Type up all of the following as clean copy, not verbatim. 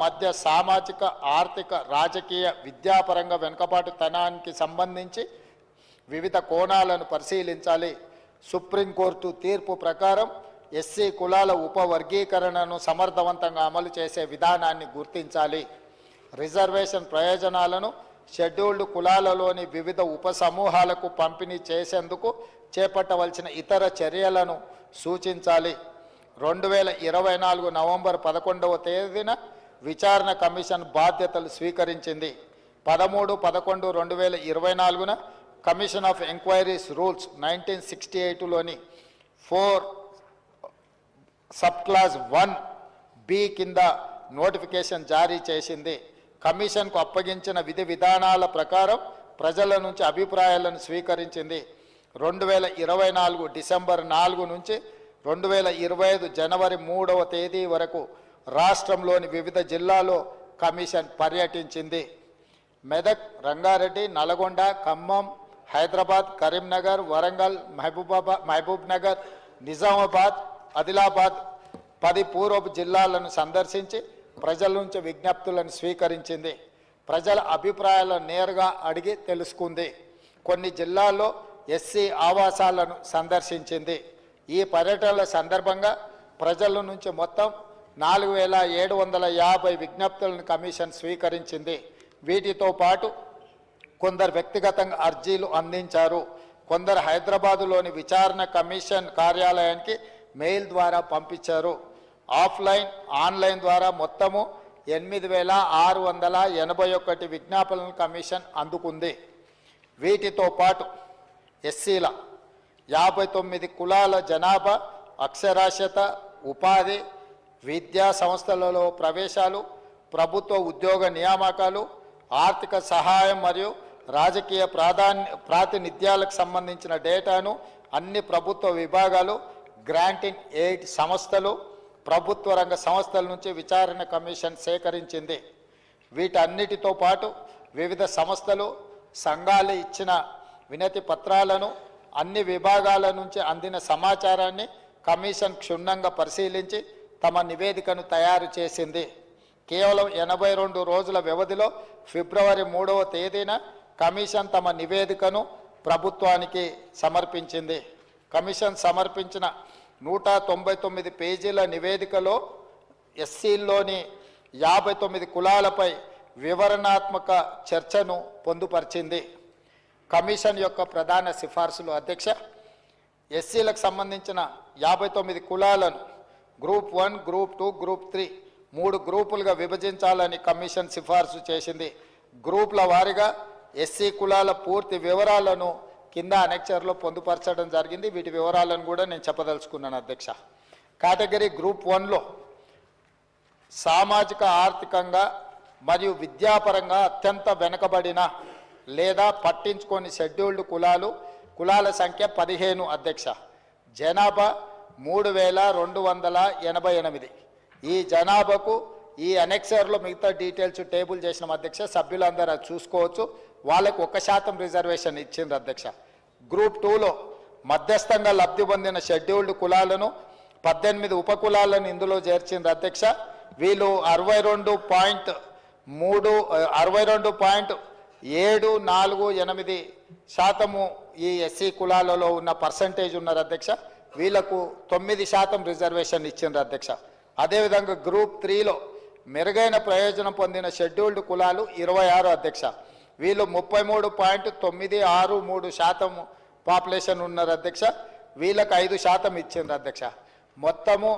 మధ్య సామాజిక ఆర్థిక రాజకీయ విద్యాపరంగా వెనుకబాటుతనానికి సంబంధించి వివిధ కోణాలను పరిశీలించాలి. సుప్రీంకోర్టు తీర్పు ప్రకారం ఎస్సీ కులాల ఉపవర్గీకరణను సమర్థవంతంగా అమలు చేసే విధానాన్ని గుర్తించాలి. రిజర్వేషన్ ప్రయోజనాలను షెడ్యూల్డ్ కులాలలోని వివిధ ఉపసమూహాలకు పంపిణీ చేసేందుకు చేపట్టవలసిన ఇతర చర్యలను సూచించాలి. 2024 నవంబర్ 11వ తేదీన విచారణ కమిషన్ బాధ్యతలు స్వీకరించింది. 13-11-2024న కమిషన్ ఆఫ్ ఎంక్వైరీస్ రూల్స్ 1968లోని 4 సబ్ క్లాస్ 1B కింద నోటిఫికేషన్ జారీ చేసింది. కమిషన్కు అప్పగించిన విధి విధానాల ప్రకారం ప్రజల నుంచి అభిప్రాయాలను స్వీకరించింది. 2024 డిసెంబర్ 4 నుంచి 2025 జనవరి 3వ తేదీ వరకు రాష్ట్రంలోని వివిధ జిల్లాల్లో కమిషన్ పర్యటించింది. మెదక్, రంగారెడ్డి, నల్గొండ, ఖమ్మం, హైదరాబాద్, కరీంనగర్, వరంగల్, మహబూబ్ నగర్, నిజామాబాద్, ఆదిలాబాద్ 10 పూర్వపు జిల్లాలను సందర్శించి ప్రజల నుంచి విజ్ఞప్తులను స్వీకరించింది. ప్రజల అభిప్రాయాలను నేరుగా అడిగి తెలుసుకుంది. కొన్ని జిల్లాల్లో ఎస్సీ ఆవాసాలను సందర్శించింది. ఈ పర్యటనల సందర్భంగా ప్రజల నుంచి మొత్తం 4750 విజ్ఞప్తులను కమిషన్ స్వీకరించింది. వీటితో పాటు కొందరు వ్యక్తిగతంగా అర్జీలు అందించారు. కొందరు హైదరాబాదులోని విచారణ కమిషన్ కార్యాలయానికి మెయిల్ ద్వారా పంపించారు. ఆఫ్లైన్, ఆన్లైన్ ద్వారా మొత్తము 8681 విజ్ఞాపనలను కమిషన్ అందుకుంది. వీటితో పాటు ఎస్సీల 59 కులాల జనాభా, అక్షరాస్యత, ఉపాధి, విద్యా సంస్థలలో ప్రవేశాలు, ప్రభుత్వ ఉద్యోగ నియామకాలు, ఆర్థిక సహాయం మరియు రాజకీయ ప్రాతినిధ్యాలకు సంబంధించిన డేటాను అన్ని ప్రభుత్వ విభాగాలు, గ్రాంటింగ్ ఎయిడ్ సంస్థలు, ప్రభుత్వ రంగ సంస్థల నుంచి విచారణ కమిషన్ సేకరించింది. వీటన్నిటితో పాటు వివిధ సంస్థలు, సంఘాలు ఇచ్చిన వినతి పత్రాలను, అన్ని విభాగాల నుంచి అందిన సమాచారాన్ని కమిషన్ క్షుణ్ణంగా పరిశీలించి తమ నివేదికను తయారు చేసింది. కేవలం 82 రోజుల వ్యవధిలో ఫిబ్రవరి 3వ తేదీన కమిషన్ తమ నివేదికను ప్రభుత్వానికి సమర్పించింది. కమిషన్ సమర్పించిన 199 పేజీల నివేదికలో ఎస్సీల్లోని 59 కులాలపై వివరణాత్మక చర్చను పొందుపరిచింది. కమిషన్ యొక్క ప్రధాన సిఫార్సులు అధ్యక్ష, ఎస్సీలకు సంబంధించిన 59 కులాలను గ్రూప్ 1, గ్రూప్ 2, గ్రూప్ 3 3 గ్రూపులుగా విభజించాలని కమిషన్ సిఫార్సు చేసింది. గ్రూపుల వారీగా ఎస్సీ కులాల పూర్తి వివరాలను కింద అనెక్చర్లో పొందుపరచడం జరిగింది. వీటి వివరాలను కూడా నేను చెప్పదలుచుకున్నాను అధ్యక్ష. కేటగిరీ గ్రూప్ 1లో సామాజిక ఆర్థికంగా మరియు విద్యాపరంగా అత్యంత వెనుకబడిన లేదా పట్టించుకొని షెడ్యూల్డ్ కులాల సంఖ్య 15 అధ్యక్ష. జనాభా 3288. ఈ జనాభాకు ఈ అనెక్సర్లో మిగతా డీటెయిల్స్ టేబుల్ చేసిన అధ్యక్ష, సభ్యులందరూ అది చూసుకోవచ్చు. వాళ్ళకు 1% రిజర్వేషన్ ఇచ్చింది అధ్యక్ష. గ్రూప్ 2లో మధ్యస్థంగా లబ్ధి పొందిన షెడ్యూల్డ్ కులాలను 18 ఉపకులాలను ఇందులో చేర్చింది అధ్యక్ష. వీళ్ళు 62.748% ఈ ఎస్సీ కులాలలో ఉన్న పర్సంటేజ్ ఉన్నారు అధ్యక్ష. వీళ్లకు 9% రిజర్వేషన్ ఇచ్చిండ్రు అధ్యక్ష. అదేవిధంగా గ్రూప్ 3లో మెరుగైన ప్రయోజనం పొందిన షెడ్యూల్డ్ కులాలు 26 అధ్యక్ష. వీళ్ళు 33.963% పాపులేషన్ ఉన్నారు అధ్యక్ష. వీళ్ళకు 5% ఇచ్చిండ్రు అధ్యక్ష. మొత్తము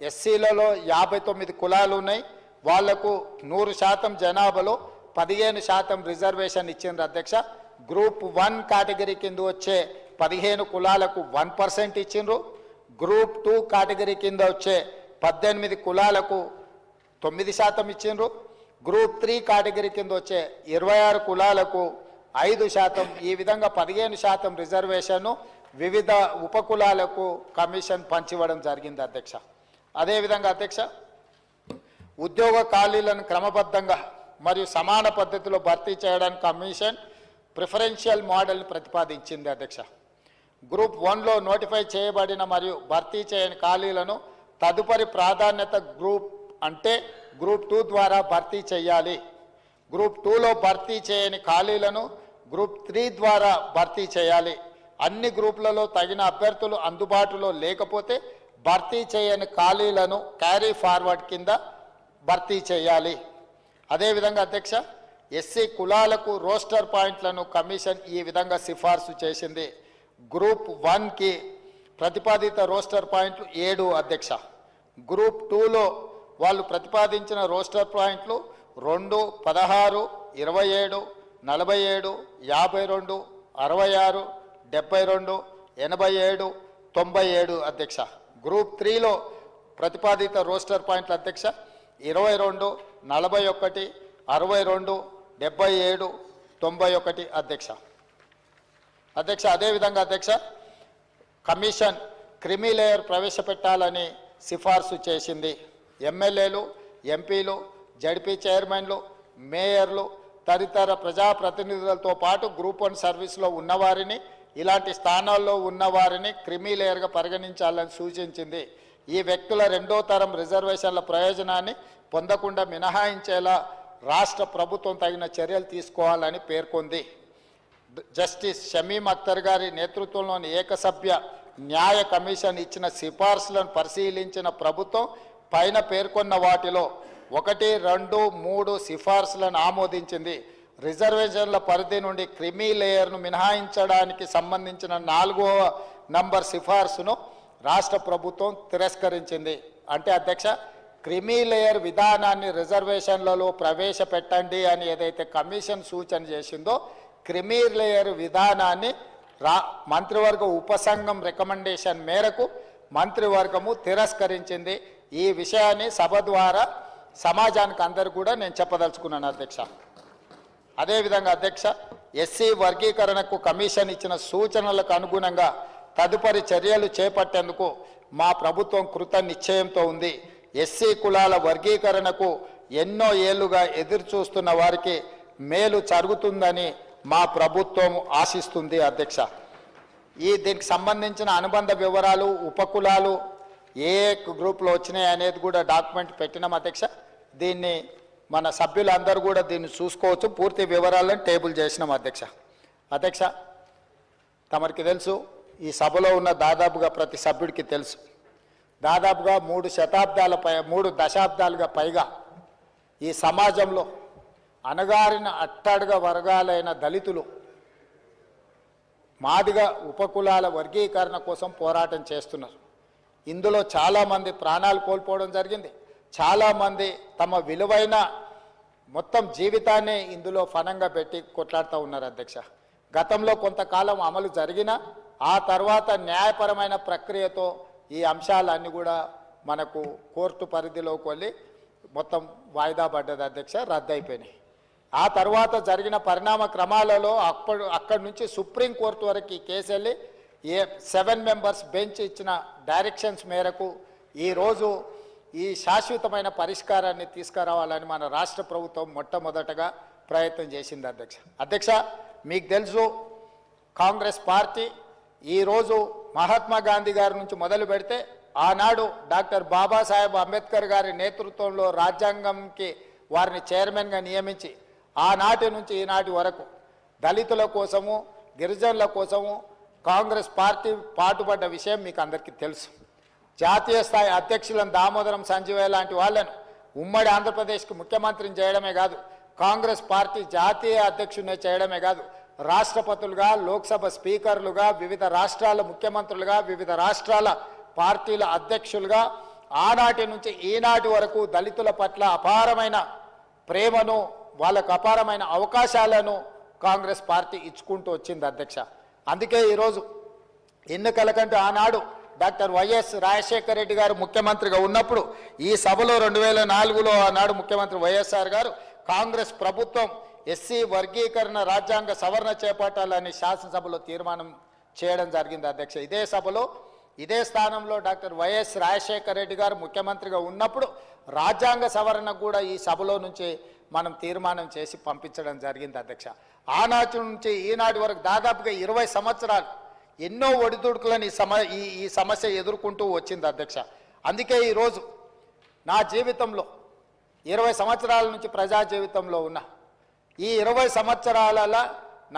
ఎస్సీలలో 59 కులాలు ఉన్నాయి. వాళ్లకు 100% జనాభాలో 15% రిజర్వేషన్ ఇచ్చిండ్రు అధ్యక్ష. గ్రూప్ 1 కేటగిరీ కింద వచ్చే 15 కులాలకు 1% ఇచ్చిండ్రు. గ్రూప్ 2 కేటగిరీ కింద వచ్చే 18 కులాలకు 9% ఇచ్చిండ్రు. గ్రూప్ 3 కేటగిరీ కింద వచ్చే 26 కులాలకు 5%. ఈ విధంగా 15% రిజర్వేషన్ వివిధ ఉపకులాలకు కమిషన్ పంచివ్వడం జరిగింది అధ్యక్ష. అదేవిధంగా అధ్యక్ష, ఉద్యోగ ఖాళీలను క్రమబద్ధంగా మరియు సమాన పద్ధతిలో భర్తీ చేయడానికి కమిషన్ ప్రిఫరెన్షియల్ మోడల్ని ప్రతిపాదించింది అధ్యక్ష. గ్రూప్ 1లో నోటిఫై చేయబడిన మరియు భర్తీ చేయని ఖాళీలను తదుపరి ప్రాధాన్యత గ్రూప్ అంటే గ్రూప్ 2 ద్వారా భర్తీ చేయాలి. గ్రూప్ 2లో భర్తీ చేయని ఖాళీలను గ్రూప్ 3 ద్వారా భర్తీ చేయాలి. అన్ని గ్రూపులలో తగిన అభ్యర్థులు అందుబాటులో లేకపోతే భర్తీ చేయని ఖాళీలను క్యారీ ఫార్వర్డ్ కింద భర్తీ చేయాలి. అదేవిధంగా అధ్యక్ష, ఎస్సీ కులాలకు రోస్టర్ పాయింట్లను కమిషన్ ఈ విధంగా సిఫార్సు చేసింది. గ్రూప్ 1కి ప్రతిపాదిత రోస్టర్ పాయింట్లు 7 అధ్యక్ష. గ్రూప్ 2లో వాళ్ళు ప్రతిపాదించిన రోస్టర్ పాయింట్లు 2, 16, 27, 47, 52, 66, 72, 87, 97 అధ్యక్ష. గ్రూప్ 3లో ప్రతిపాదిత రోస్టర్ పాయింట్ల అధ్యక్ష 22, 41, 62, 77, 91 అధ్యక్ష. అదేవిధంగా అధ్యక్ష, కమిషన్ క్రిమీ లేయర్ ప్రవేశపెట్టాలని సిఫార్సు చేసింది. ఎమ్మెల్యేలు, ఎంపీలు, జడ్పీ చైర్మన్లు, మేయర్లు తదితర ప్రజాప్రతినిధులతో పాటు గ్రూప్ 1 సర్వీస్లో ఉన్నవారిని, ఇలాంటి స్థానాల్లో ఉన్నవారిని క్రిమీ లేయర్గా పరిగణించాలని సూచించింది. ఈ వ్యక్తుల 2వ తరం రిజర్వేషన్ల ప్రయోజనాన్ని పొందకుండా మినహాయించేలా రాష్ట్ర ప్రభుత్వం తగిన చర్యలు తీసుకోవాలని పేర్కొంది. జస్టిస్ షమీం అఖ్తర్ గారి నేతృత్వంలోని ఏకసభ్య న్యాయ కమిషన్ ఇచ్చిన సిఫార్సులను పరిశీలించిన ప్రభుత్వం పైన పేర్కొన్న వాటిలో 1, 2, 3 సిఫార్సులను ఆమోదించింది. రిజర్వేషన్ల పరిధి నుండి క్రిమీ లేయర్ను మినహాయించడానికి సంబంధించిన 4వ నంబర్ సిఫార్సును రాష్ట్ర ప్రభుత్వం తిరస్కరించింది. అంటే అధ్యక్ష, క్రిమీ లేయర్ విధానాన్ని రిజర్వేషన్లలో ప్రవేశపెట్టండి అని ఏదైతే కమిషన్ సూచన చేసిందో క్రిమీ లేయర్ విధానాన్ని మంత్రివర్గ ఉపసంఘం రికమెండేషన్ మేరకు మంత్రివర్గము తిరస్కరించింది. ఈ విషయాన్ని సభ ద్వారా సమాజానికి అందరూ కూడా నేను చెప్పదలుచుకున్నాను అధ్యక్ష. అదేవిధంగా అధ్యక్ష, ఎస్సీ వర్గీకరణకు కమిషన్ ఇచ్చిన సూచనలకు అనుగుణంగా తదుపరి చర్యలు చేపట్టేందుకు మా ప్రభుత్వం కృత నిశ్చయంతో ఉంది. ఎస్సీ కులాల వర్గీకరణకు ఎన్నో ఏళ్లుగా ఎదురు చూస్తున్న వారికి మేలు జరుగుతుందని మా ప్రభుత్వం ఆశిస్తుంది అధ్యక్ష. దీనికి సంబంధించిన అనుబంధ వివరాలు, ఉపకులాలు ఏ గ్రూప్లో వచ్చినాయి అనేది కూడా డాక్యుమెంట్ పెట్టినాం అధ్యక్ష. దీన్ని మన సభ్యులందరూ కూడా దీన్ని చూసుకోవచ్చు. పూర్తి వివరాలను టేబుల్ చేసినాం అధ్యక్ష. తమరికి తెలుసు, ఈ సభలో ఉన్న దాదాపుగా ప్రతి సభ్యుడికి తెలుసు, దాదాపుగా 3 దశాబ్దాలుగా పైగా ఈ సమాజంలో అణగారిన అట్టడుగ వర్గాలైన దళితులు, మాదిగ ఉపకులాల వర్గీకరణ కోసం పోరాటం చేస్తున్నారు. ఇందులో చాలామంది ప్రాణాలు కోల్పోవడం జరిగింది. చాలామంది తమ విలువైన మొత్తం జీవితాన్ని ఇందులో ఫనంగా పెట్టి కొట్లాడుతూ ఉన్నారు అధ్యక్ష. గతంలో కొంతకాలం అమలు జరిగిన ఆ తర్వాత న్యాయపరమైన ప్రక్రియతో ఈ అంశాలన్నీ కూడా మనకు కోర్టు పరిధిలోకి వెళ్ళి మొత్తం వాయిదా పడ్డది అధ్యక్ష, రద్దయిపోయినాయి. ఆ తర్వాత జరిగిన పరిణామ క్రమాలలో అక్కడి నుంచి సుప్రీంకోర్టు వరకు ఈ కేసు వెళ్ళి 7 మెంబర్స్ బెంచ్ ఇచ్చిన డైరెక్షన్స్ మేరకు ఈరోజు ఈ శాశ్వతమైన పరిష్కారాన్ని తీసుకురావాలని మన రాష్ట్ర ప్రభుత్వం మొట్టమొదటగా ప్రయత్నం చేసింది అధ్యక్ష. మీకు తెలుసు, కాంగ్రెస్ పార్టీ ఈరోజు మహాత్మా గాంధీ గారి నుంచి మొదలు పెడితే ఆనాడు డాక్టర్ బాబాసాహెబ్ అంబేద్కర్ గారి నేతృత్వంలో రాజ్యాంగంకి వారిని చైర్మన్గా నియమించి ఆనాటి నుంచి ఈనాటి వరకు దళితుల కోసము, గిరిజనుల కోసము కాంగ్రెస్ పార్టీ పాటుపడ్డ విషయం మీకు అందరికీ తెలుసు. జాతీయ స్థాయి అధ్యక్షులను దామోదరం సంజీవయ్య లాంటి వాళ్ళను ఉమ్మడి ఆంధ్రప్రదేశ్కి ముఖ్యమంత్రిని చేయడమే కాదు, కాంగ్రెస్ పార్టీ జాతీయ అధ్యక్షుడిని చేయడమే కాదు, రాష్ట్రపతులుగా, లోక్సభ స్పీకర్లుగా, వివిధ రాష్ట్రాల ముఖ్యమంత్రులుగా, వివిధ రాష్ట్రాల పార్టీల అధ్యక్షులుగా ఆనాటి నుంచి ఈనాటి వరకు దళితుల పట్ల అపారమైన ప్రేమను, వాళ్ళకు అపారమైన అవకాశాలను కాంగ్రెస్ పార్టీ ఇచ్చుకుంటూ వచ్చింది అధ్యక్ష. అందుకే ఈరోజు ఎన్నికల కంటే ఆనాడు డాక్టర్ వైఎస్ రాజశేఖర రెడ్డి గారు ముఖ్యమంత్రిగా ఉన్నప్పుడు ఈ సభలో 2004లో ఆనాడు ముఖ్యమంత్రి వైఎస్ఆర్ గారు కాంగ్రెస్ ప్రభుత్వం ఎస్సీ వర్గీకరణ రాజ్యాంగ సవరణ చేపట్టాలని శాసనసభలో తీర్మానం చేయడం జరిగింది అధ్యక్ష. ఇదే సభలో ఇదే స్థానంలో డాక్టర్ వైఎస్ రాజశేఖర రెడ్డి గారు ముఖ్యమంత్రిగా ఉన్నప్పుడు రాజ్యాంగ సవరణ కూడా ఈ సభలో నుంచి మనం తీర్మానం చేసి పంపించడం జరిగింది అధ్యక్ష. ఆనాటి నుంచి ఈనాటి వరకు దాదాపుగా 20 సంవత్సరాలు ఎన్నో ఒడిదుడుకులను ఈ సమస్య ఎదుర్కొంటూ వచ్చింది అధ్యక్ష. అందుకే ఈరోజు నా జీవితంలో 20 సంవత్సరాల నుంచి ప్రజా జీవితంలో ఉన్నా. ఈ 20 సంవత్సరాలలో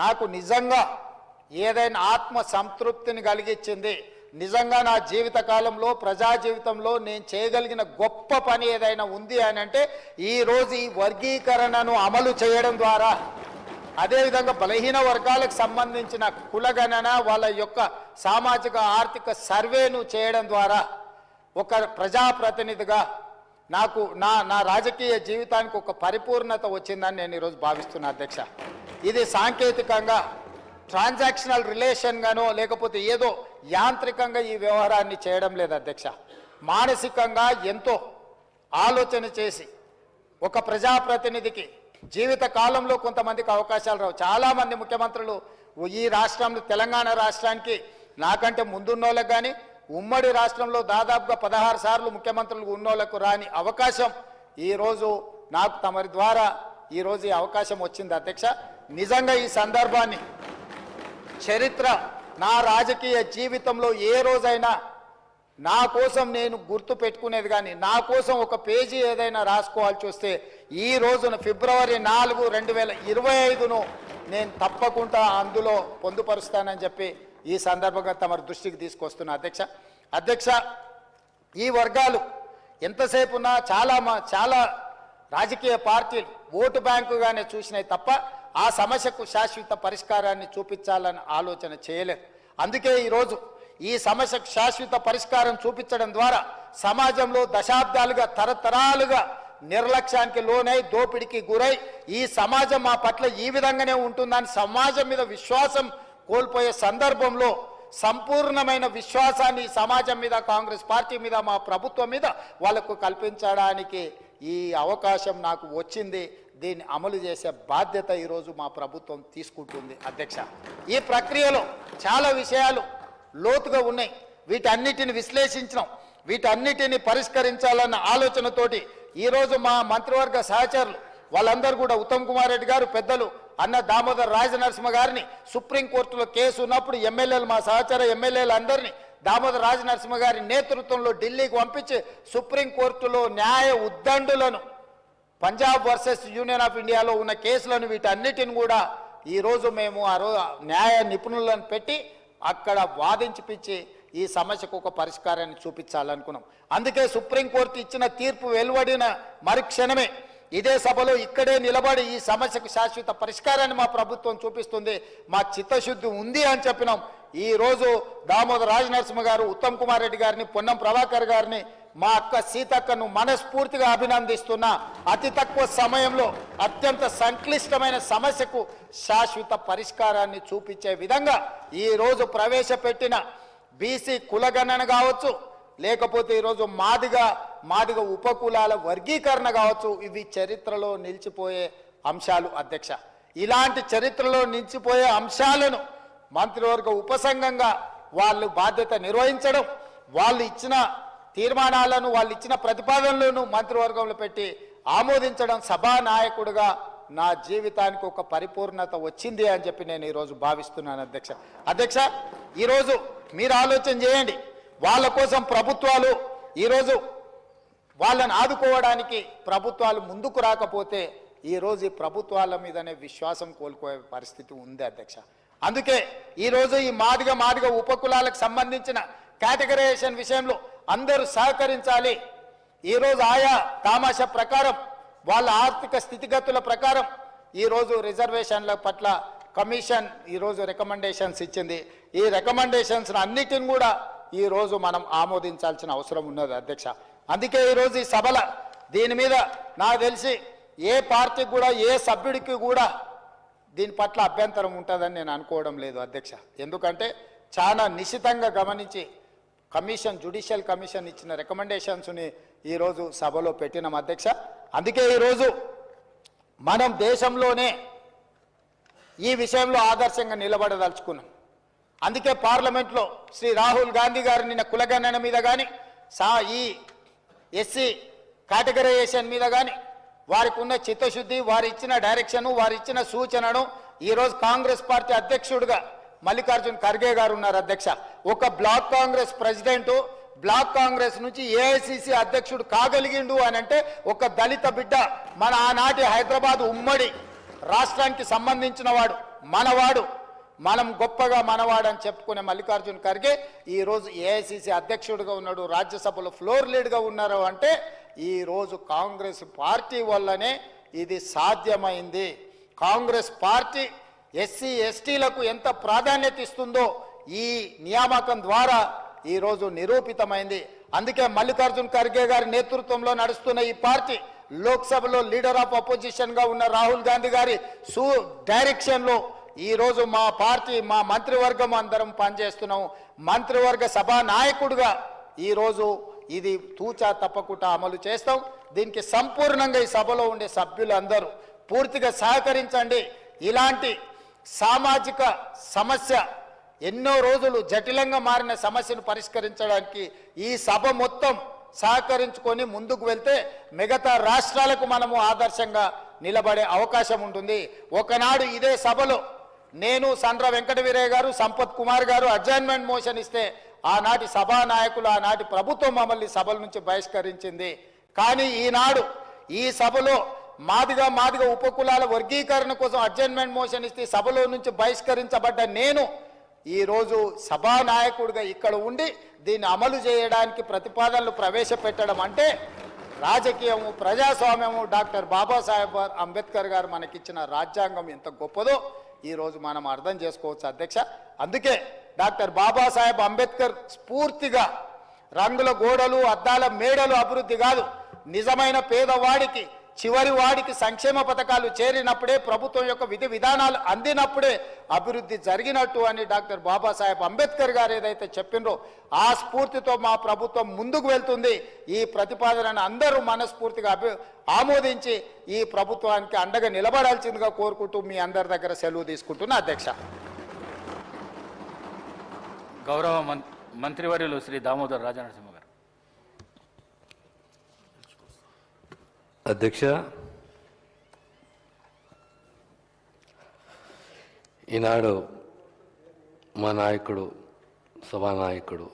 నాకు నిజంగా ఏదైనా ఆత్మ సంతృప్తిని కలిగించింది, నిజంగా నా జీవిత కాలంలో ప్రజా జీవితంలో నేను చేయగలిగిన గొప్ప పని ఏదైనా ఉంది అని అంటే ఈరోజు ఈ వర్గీకరణను అమలు చేయడం ద్వారా, అదేవిధంగా బలహీన వర్గాలకు సంబంధించిన కులగణన వాళ్ళ యొక్క సామాజిక ఆర్థిక సర్వేను చేయడం ద్వారా ఒక ప్రజాప్రతినిధిగా నాకు నా రాజకీయ జీవితానికి ఒక పరిపూర్ణత వచ్చిందని నేను ఈరోజు భావిస్తున్నా అధ్యక్ష. ఇది సాంకేతికంగా ట్రాన్సాక్షనల్ రిలేషన్గానో లేకపోతే ఏదో యాంత్రికంగా ఈ వ్యవహారాన్ని చేయడం లేదు అధ్యక్ష. మానసికంగా ఎంతో ఆలోచన చేసి ఒక ప్రజాప్రతినిధికి జీవిత కాలంలో కొంతమందికి అవకాశాలు రావు. చాలామంది ముఖ్యమంత్రులు ఈ రాష్ట్రంలో తెలంగాణ రాష్ట్రానికి నాకంటే ముందున్నోళ్ళకి కానీ ఉమ్మడి రాష్ట్రంలో దాదాపుగా 16 సార్లు ముఖ్యమంత్రులు ఉన్నోళ్లకు రాని అవకాశం ఈరోజు నాకు తమరి ద్వారా ఈరోజు ఈ అవకాశం వచ్చింది అధ్యక్ష. నిజంగా ఈ సందర్భాన్ని చరిత్ర నా రాజకీయ జీవితంలో ఏ రోజైనా నా కోసం నేను గుర్తు పెట్టుకునేది కానీ నా కోసం ఒక పేజీ ఏదైనా రాసుకోవాల్సి వస్తే ఈ రోజున ఫిబ్రవరి 4, 2025ను నేను తప్పకుండా అందులో పొందుపరుస్తానని చెప్పి ఈ సందర్భంగా తమ దృష్టికి తీసుకొస్తున్నా అధ్యక్ష. ఈ వర్గాలు ఎంతసేపు ఉన్నా చాలా రాజకీయ పార్టీలు ఓటు బ్యాంకుగానే చూసినాయి తప్ప ఆ సమస్యకు శాశ్వత పరిష్కారాన్ని చూపించాలని ఆలోచన చేయలేదు. అందుకే ఈరోజు ఈ సమస్యకు శాశ్వత పరిష్కారం చూపించడం ద్వారా సమాజంలో దశాబ్దాలుగా తరతరాలుగా నిర్లక్ష్యానికి లోనై దోపిడికి గురై ఈ సమాజం మా పట్ల ఈ విధంగానే ఉంటుందని సమాజం మీద విశ్వాసం కోల్పోయే సందర్భంలో సంపూర్ణమైన విశ్వాసాన్ని సమాజం మీద, కాంగ్రెస్ పార్టీ మీద, మా ప్రభుత్వం మీద వాళ్ళకు కల్పించడానికి ఈ అవకాశం నాకు వచ్చింది. దీన్ని అమలు చేసే బాధ్యత ఈరోజు మా ప్రభుత్వం తీసుకుంటుంది అధ్యక్ష. ఈ ప్రక్రియలో చాలా విషయాలు లోతుగా ఉన్నాయి. వీటన్నిటిని విశ్లేషించడం, వీటన్నిటిని పరిష్కరించాలన్న ఆలోచనతోటి ఈరోజు మా మంత్రివర్గ సహచరులు వాళ్ళందరూ కూడా ఉత్తమ్ కుమార్ రెడ్డి గారు, పెద్దలు అన్న దామోదర్ రాజనరసింహ గారిని సుప్రీంకోర్టులో కేసు ఉన్నప్పుడు ఎమ్మెల్యేలు, మా సహచర ఎమ్మెల్యేలు అందరినీ దామోదర్ రాజనరసింహ గారి నేతృత్వంలో ఢిల్లీకి పంపించి సుప్రీంకోర్టులో న్యాయ ఉద్దండులను, పంజాబ్ వర్సెస్ యూనియన్ ఆఫ్ ఇండియాలో ఉన్న కేసులను వీటన్నిటిని కూడా ఈరోజు మేము న్యాయ నిపుణులను పెట్టి అక్కడ వాదించిపించి ఈ సమస్యకు ఒక పరిష్కారాన్ని చూపించాలనుకున్నాం. అందుకే సుప్రీంకోర్టు ఇచ్చిన తీర్పు వెలువడిన మరుక్షణమే ఇదే సభలో ఇక్కడే నిలబడి ఈ సమస్యకు శాశ్వత పరిష్కారాన్ని మా ప్రభుత్వం చూపిస్తుంది, మా చిత్తశుద్ధి ఉంది అని చెప్పినాం. ఈ రోజు దామోదర్ రాజనరసింహ గారు, ఉత్తమ్ కుమార్ రెడ్డి గారిని, పొన్నం ప్రభాకర్ గారిని, మా అక్క సీతక్కను మనస్ఫూర్తిగా అభినందిస్తున్నా. అతి తక్కువ సమయంలో అత్యంత సంక్లిష్టమైన సమస్యకు శాశ్వత పరిష్కారాన్ని చూపించే విధంగా ఈ రోజు ప్రవేశపెట్టిన బీసీ కులగణన కావచ్చు, లేకపోతే ఈరోజు మాదిగ ఉపకులాల వర్గీకరణ కావచ్చు, ఇవి చరిత్రలో నిలిచిపోయే అంశాలు అధ్యక్ష. ఇలాంటి చరిత్రలో నిలిచిపోయే అంశాలను మంత్రివర్గ ఉపసంఘంగా వాళ్ళు బాధ్యత నిర్వహించడం, వాళ్ళు ఇచ్చిన తీర్మానాలను, వాళ్ళు ఇచ్చిన ప్రతిపాదనలను మంత్రివర్గంలో పెట్టి ఆమోదించడం సభానాయకుడిగా నా జీవితానికి ఒక పరిపూర్ణత వచ్చింది అని చెప్పి నేను ఈరోజు భావిస్తున్నాను అధ్యక్ష. ఈరోజు మీరు ఆలోచన చేయండి, వాళ్ళ కోసం ప్రభుత్వాలు ఈరోజు వాళ్ళని ఆదుకోవడానికి ప్రభుత్వాలు ముందుకు రాకపోతే ఈరోజు ఈ ప్రభుత్వాల మీదనే విశ్వాసం కోల్పోయే పరిస్థితి ఉంది అధ్యక్ష. అందుకే ఈరోజు ఈ మాదిగ ఉపకులాలకు సంబంధించిన కేటగరైజేషన్ విషయంలో అందరూ సహకరించాలి. ఈరోజు ఆయా తామాషా ప్రకారం వాళ్ళ ఆర్థిక స్థితిగతుల ప్రకారం ఈరోజు రిజర్వేషన్ల పట్ల కమిషన్ ఈరోజు రికమెండేషన్స్ ఇచ్చింది. ఈ రికమెండేషన్స్ అన్నిటిని కూడా ఈరోజు మనం ఆమోదించాల్సిన అవసరం ఉన్నది అధ్యక్ష. అందుకే ఈరోజు ఈ సభల దీని మీద నాకు తెలిసి ఏ పార్టీకి కూడా, ఏ సభ్యుడికి కూడా దీని పట్ల అభ్యంతరం ఉంటుందని నేను అనుకోవడం లేదు అధ్యక్ష. ఎందుకంటే చాలా నిశితంగా గమనించి జ్యుడిషియల్ కమిషన్ ఇచ్చిన రికమెండేషన్స్ని ఈరోజు సభలో పెట్టినాం అధ్యక్ష. అందుకే ఈరోజు మనం దేశంలోనే ఈ విషయంలో ఆదర్శంగా నిలబడదలుచుకున్నాం. అందుకే పార్లమెంట్లో శ్రీ రాహుల్ గాంధీ గారు నిన్న కులగణన మీద కానీ, ఈ ఎస్సీ కేటగరైజేషన్ మీద కానీ వారికి ఉన్న చిత్తశుద్ధి, వారి ఇచ్చిన డైరెక్షను, వారి ఇచ్చిన సూచనను ఈరోజు కాంగ్రెస్ పార్టీ అధ్యక్షుడిగా మల్లికార్జున్ ఖర్గే గారు ఉన్నారు అధ్యక్ష. ఒక block Congress president block Congress నుంచి ఏఐసిసి అధ్యక్షుడు కాగలిగిండు అని అంటే ఒక దళిత బిడ్డ, మన ఆనాటి హైదరాబాద్ ఉమ్మడి రాష్ట్రానికి సంబంధించిన వాడు, మనవాడు, మనం గొప్పగా మనవాడని చెప్పుకునే మల్లికార్జున్ ఖర్గే ఈరోజు ఏఐసిసి అధ్యక్షుడిగా ఉన్నాడు, రాజ్యసభలో ఫ్లోర్ లీడ్గా ఉన్నారు అంటే ఈరోజు కాంగ్రెస్ పార్టీ వల్లనే ఇది సాధ్యమైంది. కాంగ్రెస్ పార్టీ ఎస్సీ ఎస్టీలకు ఎంత ప్రాధాన్యత ఇస్తుందో ఈ నియామకం ద్వారా ఈరోజు నిరూపితమైంది. అందుకే మల్లికార్జున్ ఖర్గే గారి నేతృత్వంలో నడుస్తున్న ఈ పార్టీ లోక్సభలో లీడర్ ఆఫ్ అపోజిషన్గా ఉన్న రాహుల్ గాంధీ గారి డైరెక్షన్లో ఈరోజు మా పార్టీ, మా మంత్రివర్గం అందరం పనిచేస్తున్నాం. మంత్రివర్గ సభా నాయకుడిగా ఈరోజు ఇది తూచా తప్పకుండా అమలు చేస్తాం. దీనికి సంపూర్ణంగా ఈ సభలో ఉండే సభ్యులందరూ పూర్తిగా సహకరించండి. ఇలాంటి సామాజిక సమస్య, ఎన్నో రోజులు జటిలంగా మారిన సమస్యను పరిష్కరించడానికి ఈ సభ మొత్తం సహకరించుకొని ముందుకు వెళ్తే మిగతా రాష్ట్రాలకు మనము ఆదర్శంగా నిలబడే అవకాశం ఉంటుంది. ఒకనాడు ఇదే సభలో నేను, సండ్ర వెంకట వీరయ్య గారు, సంపత్ కుమార్ గారు అడ్జర్న్మెంట్ మోషన్ ఇస్తే ఆనాటి సభానాయకులు, ఆనాటి ప్రభుత్వం మమ్మల్ని సభల నుంచి బహిష్కరించింది. కానీ ఈనాడు ఈ సభలో మాదిగా ఉపకులాల వర్గీకరణ కోసం అడ్జర్న్మెంట్ మోషన్ ఇస్తే సభలో నుంచి బహిష్కరించబడ్డ నేను ఈరోజు సభానాయకుడిగా ఇక్కడ ఉండి దీన్ని అమలు చేయడానికి ప్రతిపాదనలు ప్రవేశపెట్టడం అంటే రాజకీయము, ప్రజాస్వామ్యము, డాక్టర్ బాబాసాహెబ్ అంబేద్కర్ గారు మనకిచ్చిన రాజ్యాంగం ఎంత గొప్పదో ఈరోజు మనం అర్థం చేసుకోవచ్చు అధ్యక్ష. అందుకే డాక్టర్ బాబాసాహెబ్ అంబేద్కర్ స్ఫూర్తిగా రంగుల గోడలు, అద్దాల మేడలు అభివృద్ధి కాదు, నిజమైన పేదవాడికి, చివరి వాడికి సంక్షేమ పథకాలు చేరినప్పుడే, ప్రభుత్వం యొక్క విధి విధానాలు అందినప్పుడే అభివృద్ధి జరిగినట్టు అని డాక్టర్ బాబాసాహెబ్ అంబేద్కర్ గారు ఏదైతే చెప్పినరో ఆ స్ఫూర్తితో మా ప్రభుత్వం ముందుకు వెళ్తుంది. ఈ ప్రతిపాదనను అందరూ మనస్ఫూర్తిగా ఆమోదించి ఈ ప్రభుత్వానికి అండగా నిలబడాల్సిందిగా కోరుకుంటూ మీ అందరి దగ్గర సెలవు తీసుకుంటున్నా అధ్యక్ష. గౌరవ మంత్రివర్యులు శ్రీ దామోదర్ రాజనరసింహ గారు. అధ్యక్ష, ఈనాడు మా నాయకుడు, సభానాయకుడు